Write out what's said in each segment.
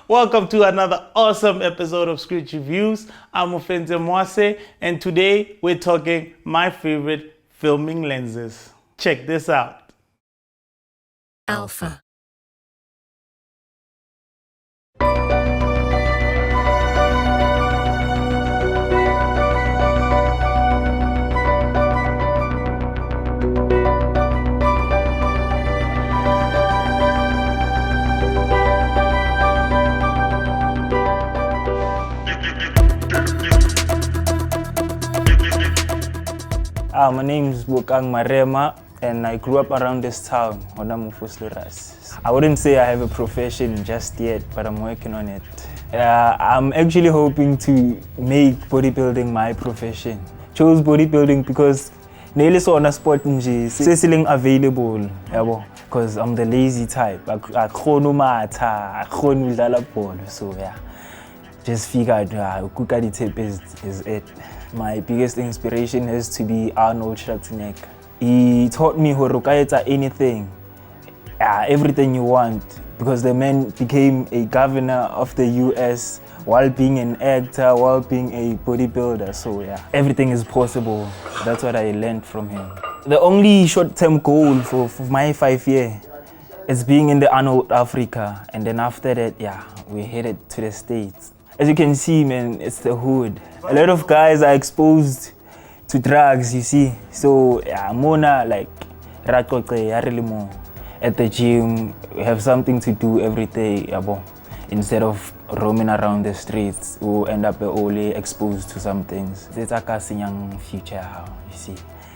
Welcome to another awesome episode of Script Reviews. I'm Ofentse Mwase, and today we're talking my favorite filming lenses. Check this out. Alpha. My name is Bokang Marema, and I grew up around this town, Lwazi. I wouldn't say I have a profession just yet, but I'm working on it. I'm actually hoping to make bodybuilding my profession. Chose bodybuilding because Nelisiwe on a sport nje, selling available, because I'm the lazy type. I can't ball, so yeah. Just figured Kukadi tape is it. My biggest inspiration has to be Arnold Schwarzenegger. He taught me how to anything, everything you want, because the man became a governor of the US while being an actor, while being a bodybuilder. So yeah, everything is possible. That's what I learned from him. The only short-term goal for my 5 year is being in the Arnold Africa, and then after that, yeah, we headed to the States. As you can see, man, it's the hood. A lot of guys are exposed to drugs, you see. So yeah, Mona like more at the gym. We have something to do every day, instead of roaming around the streets. We'll end up only exposed to some things. It's a young future, you see.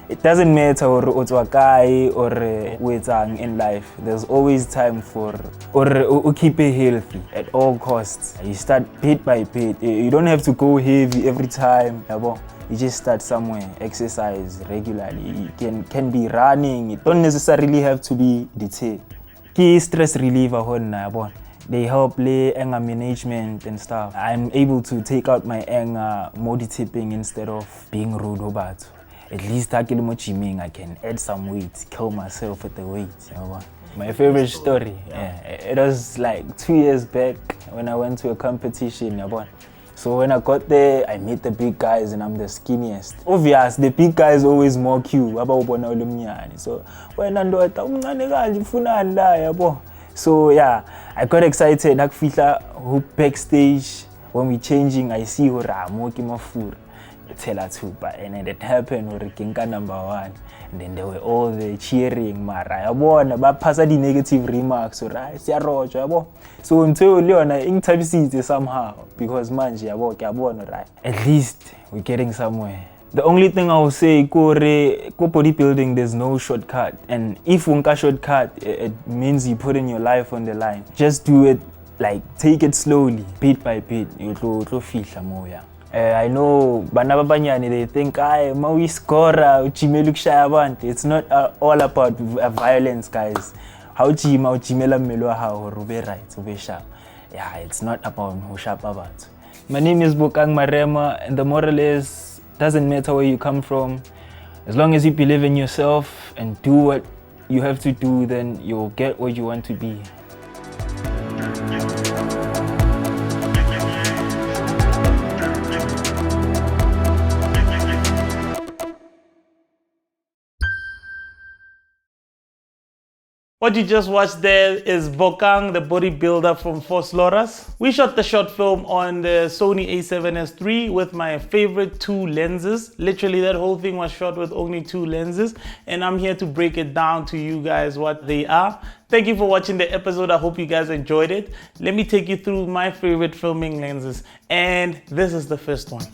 It doesn't matter or guy or in life. There's always time for or keep it healthy at all costs. You start bit by bit. You don't have to go heavy every time. You just start somewhere. Exercise regularly. You can be running. It don't necessarily have to be detailed. Key stress reliever. They help anger management and stuff. I'm able to take out my anger, modi tipping instead of being rude about. At least I can add some weight, kill myself with the weight. My favorite story, it was like 2 years back when I went to a competition. So when I got there, I met the big guys and I'm the skinniest. Obvious, the big guys always mock you. So when so yeah, I got excited. Backstage, when we changing, I see I'm walking my food. And then it happened number 1, and then they were all there cheering. But pass the negative remarks, so until Leon type seat somehow, because right? At least we're getting somewhere. The only thing I will say, go bodybuilding, there's no shortcut, and if unka shortcut, it means you putting your life on the line. Just do it, take it slowly, bit by bit. You'll feel more. I know they think we score. It's not all about violence, guys. How right, yeah, it's not about who sharp about. My name is Bokang Marema, and the moral is, doesn't matter where you come from, as long as you believe in yourself and do what you have to do, then you'll get what you want to be. What you just watched there is Bokang, the bodybuilder from Fort Loras. We shot the short film on the Sony A7Siii with my favorite 2 lenses. Literally, that whole thing was shot with only 2 lenses, and I'm here to break it down to you guys what they are. Thank you for watching the episode. I hope you guys enjoyed it. Let me take you through my favorite filming lenses, and this is the first one.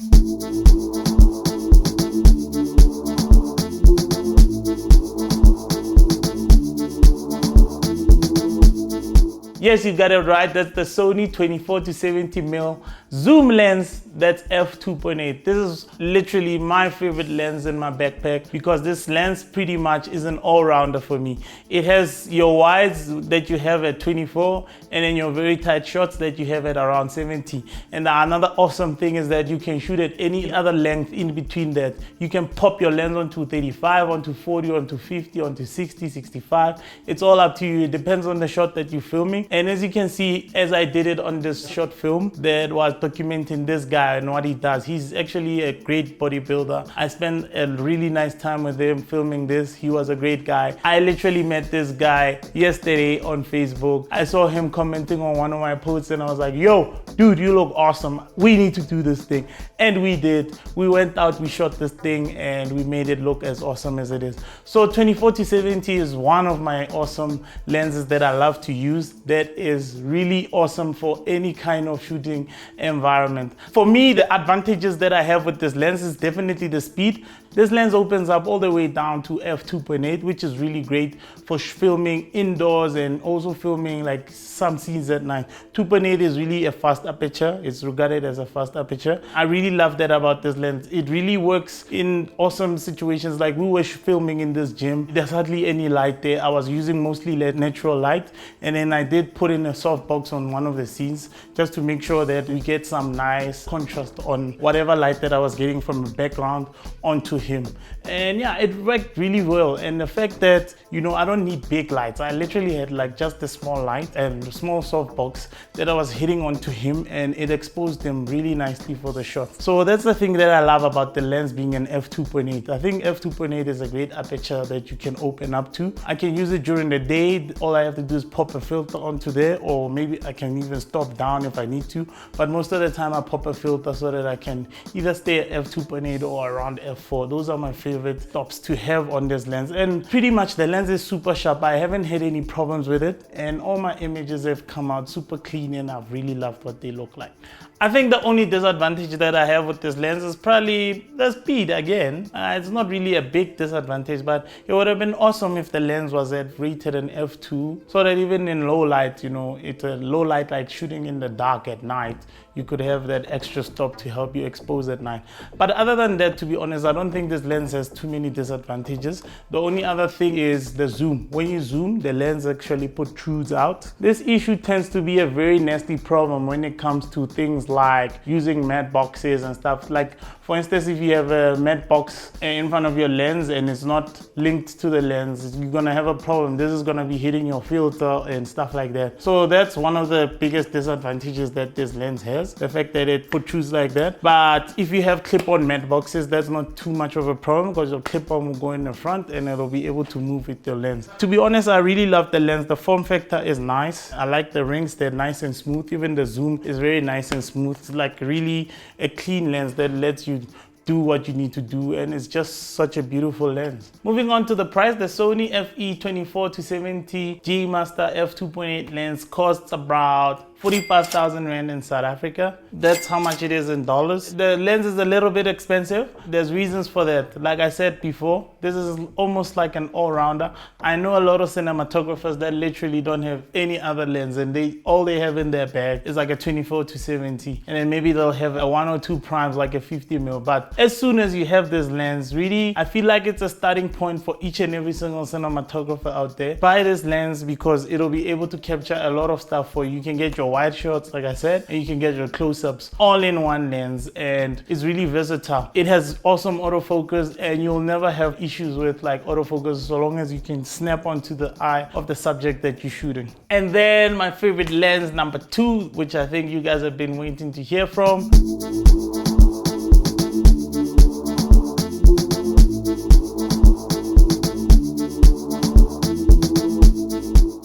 Yes, you got it right. That's the Sony 24-70mm Zoom lens, that's f2.8. This is literally my favorite lens in my backpack because this lens pretty much is an all-rounder for me. It has your wides that you have at 24 and then your very tight shots that you have at around 70. And another awesome thing is that you can shoot at any other length in between that. You can pop your lens onto 35, onto 40, onto 50, onto 60, 65. It's all up to you. It depends on the shot that you're filming. And as you can see, as I did it on this short film that was documenting this guy and what he does. He's actually a great bodybuilder. I spent a really nice time with him filming this. He was a great guy. I literally met this guy yesterday on Facebook. I saw him commenting on one of my posts and I was like, yo, dude, you look awesome. We need to do this thing. And we did. We went out, we shot this thing and we made it look as awesome as it is. So 24-70 is one of my awesome lenses that I love to use. That is really awesome for any kind of shooting environment. For me, the advantages that I have with this lens is definitely the speed. This lens opens up all the way down to f2.8, which is really great for filming indoors and also filming like some scenes at night. 2.8 is really a fast aperture. It's regarded as a fast aperture. I really love that about this lens. It really works in awesome situations. Like we were filming in this gym. There's hardly any light there. I was using mostly natural light. And then I did put in a softbox on one of the scenes just to make sure that we get some nice contrast on whatever light that I was getting from the background onto him. And yeah, it worked really well. And the fact that, you know, I don't need big lights. I literally had like just a small light and a small softbox that I was hitting onto him and it exposed him really nicely for the shot. So that's the thing that I love about the lens being an f2.8. I think f2.8 is a great aperture that you can open up to. I can use it during the day. All I have to do is pop a filter onto there, or maybe I can even stop down if I need to. But most of the time I pop a filter so that I can either stay at f2.8 or around f4. Those are my favorite stops to have on this lens. And pretty much the lens is super sharp. I haven't had any problems with it. And all my images have come out super clean and I've really loved what they look like. I think the only disadvantage that I have with this lens is probably the speed again. It's not really a big disadvantage, but it would have been awesome if the lens was rated an f2 so that even in low light, you know, it's a low light like shooting in the dark at night, you could have that extra stop to help you expose at night. But other than that, to be honest, I don't think this lens has too many disadvantages. The only other thing is the zoom. When you zoom, the lens actually protrudes out. This issue tends to be a very nasty problem when it comes to things like using matte boxes and stuff. Like for instance, if you have a matte box in front of your lens and it's not linked to the lens, you're gonna have a problem. This is gonna be hitting your filter and stuff like that. So that's one of the biggest disadvantages that this lens has, the fact that it protrudes like that. But if you have clip-on matte boxes, that's not too much of a problem because your clip-on will go in the front and it'll be able to move with your lens. To be honest, I really love the lens. The form factor is nice. I like the rings, they're nice and smooth. Even the zoom is very nice and smooth. It's like really a clean lens that lets you do what you need to do, and it's just such a beautiful lens. Moving on to the price, the Sony FE24-70 G Master f2.8 lens costs about 45,000 Rand in South Africa. That's how much it is in dollars. The lens is a little bit expensive. There's reasons for that. Like I said before, this is almost like an all-rounder. I know a lot of cinematographers that literally don't have any other lens and all they have in their bag is like a 24-70. And then maybe they'll have a 1 or 2 primes like a 50mm. But as soon as you have this lens, really, I feel like it's a starting point for each and every single cinematographer out there. Buy this lens because it'll be able to capture a lot of stuff for you. You can get your wide shots, like I said, and you can get your close-ups all in one lens, and it's really versatile. It has awesome autofocus and you'll never have issues with like autofocus so long as you can snap onto the eye of the subject that you're shooting. And then my favorite lens number 2, which I think you guys have been waiting to hear from,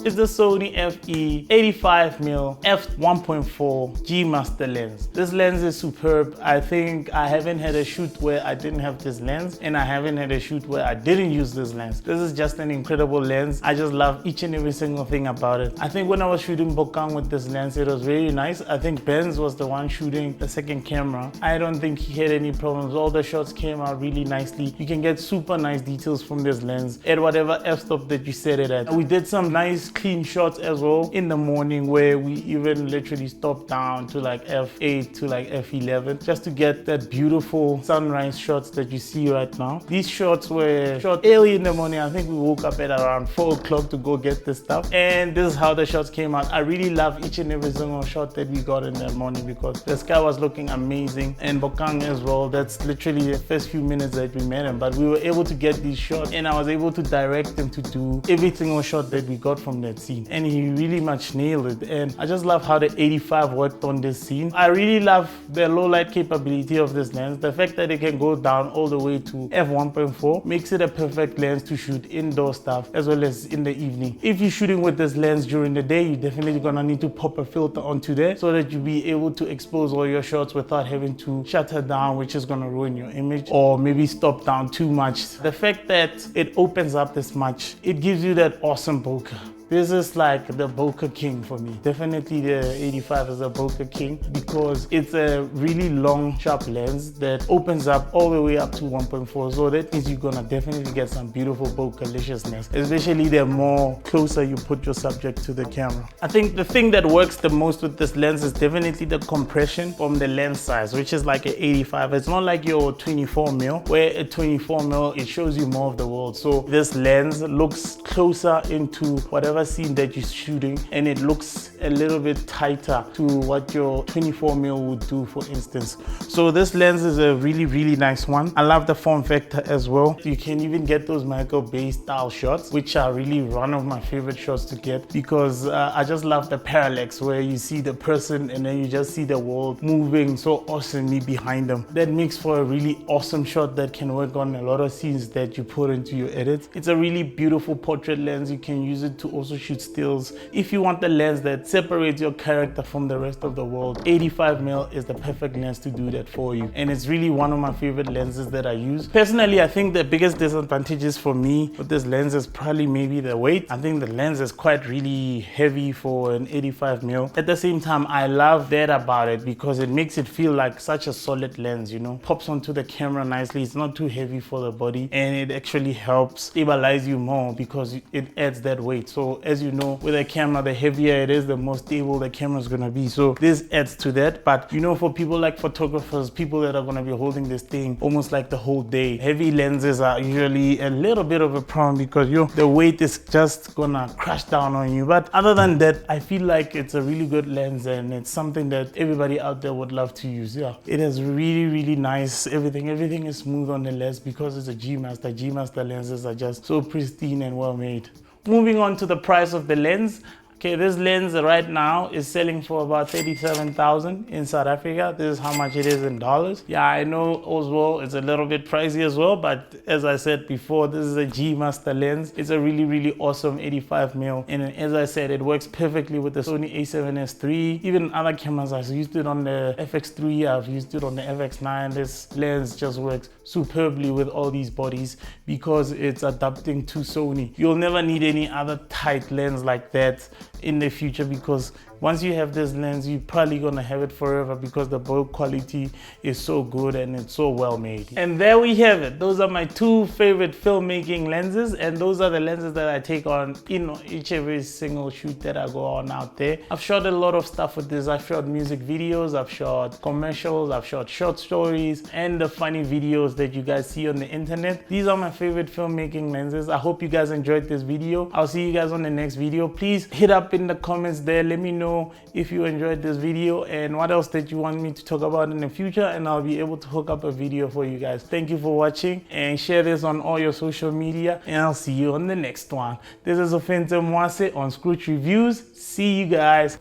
is the Sony FE85mm f1.4 G Master lens. This lens is superb. I think I haven't had a shoot where I didn't have this lens, and I haven't had a shoot where I didn't use this lens. This is just an incredible lens. I just love each and every single thing about it. I think when I was shooting Bokang with this lens, it was very nice. I think Bannz was the one shooting the second camera. I don't think he had any problems. All the shots came out really nicely. You can get super nice details from this lens at whatever f-stop that you set it at. We did some nice clean shots as well in the morning, where we even literally stopped down to like f8 to like f11 just to get that beautiful sunrise shots that you see right now. These shots were shot early in the morning. I think we woke up at around 4 o'clock to go get this stuff, and this is how the shots came out. I really love each and every single shot that we got in the morning because the sky was looking amazing, and Bokang as well. That's literally the first few minutes that we met him, but we were able to get these shots, and I was able to direct him to do every single shot that we got from that scene, and he really much nailed it. And I just love how the 85 worked on this scene. I really love the low light capability of this lens. The fact that it can go down all the way to f1.4 makes it a perfect lens to shoot indoor stuff as well as in the evening. If you're shooting with this lens during the day, you're definitely gonna need to pop a filter onto there so that you'll be able to expose all your shots without having to shutter down, which is gonna ruin your image, or maybe stop down too much. The fact that it opens up this much, it gives you that awesome bokeh. This is like the bokeh king for me. Definitely the 85 is a bokeh king because it's a really long, sharp lens that opens up all the way up to 1.4. So that means you're gonna definitely get some beautiful bokeh-liciousness, especially the more closer you put your subject to the camera. I think the thing that works the most with this lens is definitely the compression from the lens size, which is like an 85. It's not like your 24mm, where at 24mm, it shows you more of the world. So this lens looks closer into whatever scene that you're shooting, and it looks a little bit tighter to what your 24mm would do, for instance. So this lens is a really nice one. I love the form factor as well. You can even get those Michael Bay style shots, which are really one of my favorite shots to get because I just love the parallax where you see the person and then you just see the world moving so awesomely behind them. That makes for a really awesome shot that can work on a lot of scenes that you put into your edits. It's a really beautiful portrait lens. You can use it to also shoot stills. If you want the lens that separates your character from the rest of the world, 85mm is the perfect lens to do that for you. And it's really one of my favorite lenses that I use. Personally, I think the biggest disadvantages for me with this lens is probably maybe the weight. I think the lens is quite really heavy for an 85mm. At the same time, I love that about it because it makes it feel like such a solid lens, you know, pops onto the camera nicely. It's not too heavy for the body, and it actually helps stabilize you more because it adds that weight. So as you know, with a camera, the heavier it is, the more stable the camera is gonna be. So this adds to that. But you know, for people like photographers, people that are gonna be holding this thing almost like the whole day, heavy lenses are usually a little bit of a problem because the weight is just gonna crash down on you. But other than that, I feel like it's a really good lens and it's something that everybody out there would love to use. Yeah, it is really nice. Everything is smooth on the lens because it's a G-Master. G-Master lenses are just so pristine and well made. Moving on to the price of the lens. Okay, this lens right now is selling for about 37,000 in South Africa. This is how much it is in dollars. Yeah, I know as well, it's a little bit pricey as well, but as I said before, this is a G-Master lens. It's a really awesome 85mm. And as I said, it works perfectly with the Sony A7S3. Even other cameras, I've used it on the FX3, I've used it on the FX9. This lens just works superbly with all these bodies because it's adapting to Sony. You'll never need any other tight lens like that in the future because once you have this lens, you're probably gonna have it forever because the build quality is so good and it's so well made. And there we have it. Those are my two favorite filmmaking lenses, and those are the lenses that I take on in each every single shoot that I go on out there. I've shot a lot of stuff with this. I've shot music videos, I've shot commercials, I've shot short stories, and the funny videos that you guys see on the internet. These are my favorite filmmaking lenses. I hope you guys enjoyed this video. I'll see you guys on the next video. Please hit up in the comments there. Let me know if you enjoyed this video and what else that you want me to talk about in the future, and I'll be able to hook up a video for you guys. Thank you for watching, and share this on all your social media, and I'll see you on the next one. This is Ofentse Mwase on Scrooge Reviews. See you guys.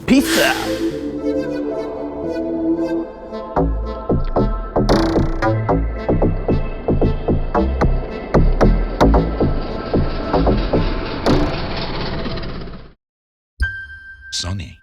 Peace out. Sony.